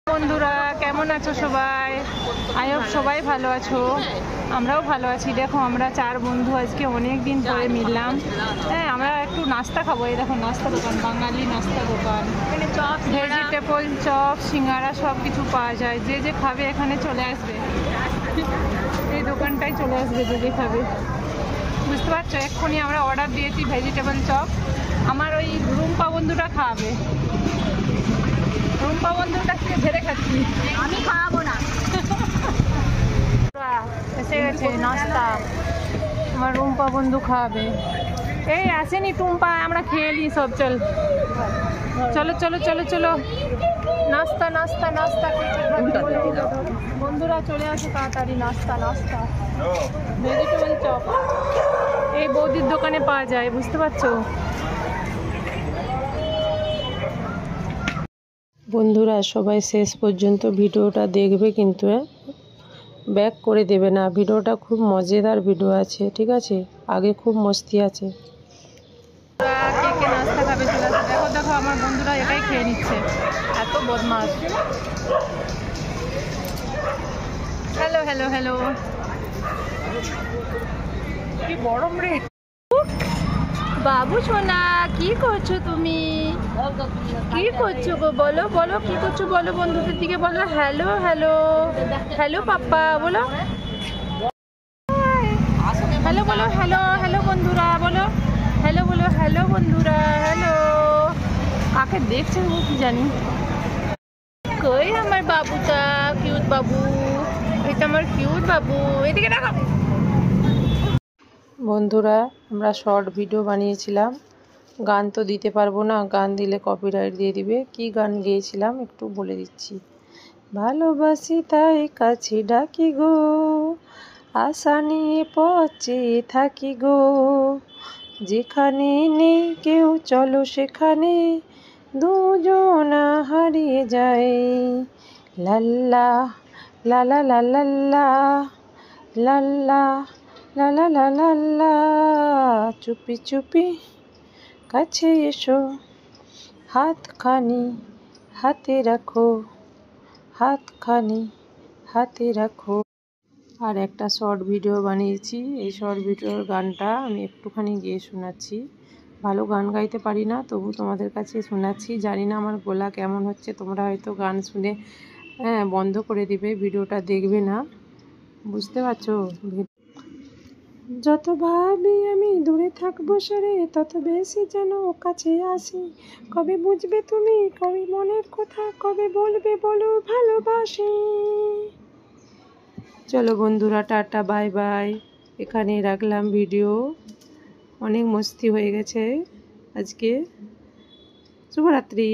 বন্ধুরা কেমন আছো সবাই? আই হোপ সবাই ভালো আছো, আমরাও ভালো আছি। দেখো আমরা 4 বন্ধু আজকে অনেক দিন পরে মিললাম। হ্যাঁ, আমরা একটু নাস্তা খাবো। এই দেখো নাস্তা দোকান, বাঙালি নাস্তা দোকান, চপ, ভেজিটেবল চপ, সিঙ্গারা সব কিছু পাওয়া যায়। যে যে খাবে এখানে চলে আসবে, এই দোকানটায় চলে আসবে যে যে খাবে। বুঝতে পারছো, এক্ষুনি আমরা অর্ডার দিয়েছি ভেজিটেবল চপ। আমার ওই রুম্পা বন্ধুটা খাওয়াবে। রুম্পা বন্ধুর কাছ থেকে ঝেড়ে খাচ্ছি, আমি খাওয়াবো না। এসে গেছে নাস্তা, আমার রুম্পা বন্ধু খাওয়াবে। এই আসেনি টুম্পা, আমরা খেয়ে নিই সব। চলো চলো চলো চলো, নাস্তা নাস্তা নাস্তা বন্ধুরা চলে আসো তাড়াতাড়ি। নাস্তা নাস্তা ভেজিটেবল চপ এই বৌদির দোকানে পাওয়া যায়, বুঝতে পারছো বন্ধুরা? সবাই শেষ পর্যন্ত ভিডিওটা দেখবে কিন্তু, ব্যাক করে দেবে না। ভিডিওটা খুব মজাদার ভিডিও আছে, ঠিক আছে? আগে খুব মস্তি আছে। কে কে নাস্তা খাবে চলে আসবে। দেখো দেখো আমার বন্ধুরা এটাই খেয়ে নিচ্ছে, এত বদমাস। হ্যালো হ্যালো হ্যালো, কি গরম রে বাবু সোনা, কি করছো তুমি? কি করছো গো? বলো বলো কি করছো বলো, বন্ধুদের দিকে বলো। হ্যালো হ্যালো হ্যালো পাপ্পা বলো, হ্যালো বলো, হ্যালো হ্যালো বন্ধুরা বলো, হ্যালো বলো, হ্যালো বন্ধুরা হ্যালো। কাকে দেখছে ও কি জানি। কই আমার বাবুটা, কিউট বাবু, এটা আমার কিউট বাবু, এদিকে দেখো। বন্ধুরা আমরা শর্ট ভিডিও বানিয়েছিলাম, গান তো দিতে পারবো না, গান দিলে কপিরাইট দিয়ে দিবে। কি গান গেয়েছিলাম একটু বলে দিচ্ছি। ভালোবাসি তাই কাছে ডাকি গো, আশা নিয়ে পচে থাকি গো, যেখানে নেই কেউ চলো সেখানে, দুজনা হারিয়ে যায়। লাল্লা লালা লাল্লা লাল্লা লালা লাল্লা, চুপি চুপি কাছে এসো, হাতখানি হাতে রাখো, হাতখানি হাতে রাখো। আর একটা শর্ট ভিডিও বানিয়েছি, এই শর্ট ভিডিওর গানটা আমি একটুখানি গেয়ে শোনাচ্ছি। ভালো গান গাইতে পারি না, তবু তোমাদের কাছে শোনাচ্ছি। জানি না আমার গলা কেমন হচ্ছে, তোমরা হয়তো গান শুনে বন্ধ করে দিবে, ভিডিওটা দেখবে না, বুঝতে পারছো? যত ভাবি আমি দূরে থাকবো সরে, তত বেশি যেন কাছে আসি। কবে বুঝবে তুমি কবে মনের কথা, কবে বলবে বলো ভালোবাসি। চলো বন্ধুরা টাটা বাই বাই, এখানে রাখলাম ভিডিও। অনেক মস্তি হয়ে গেছে আজকে। শুভরাত্রি।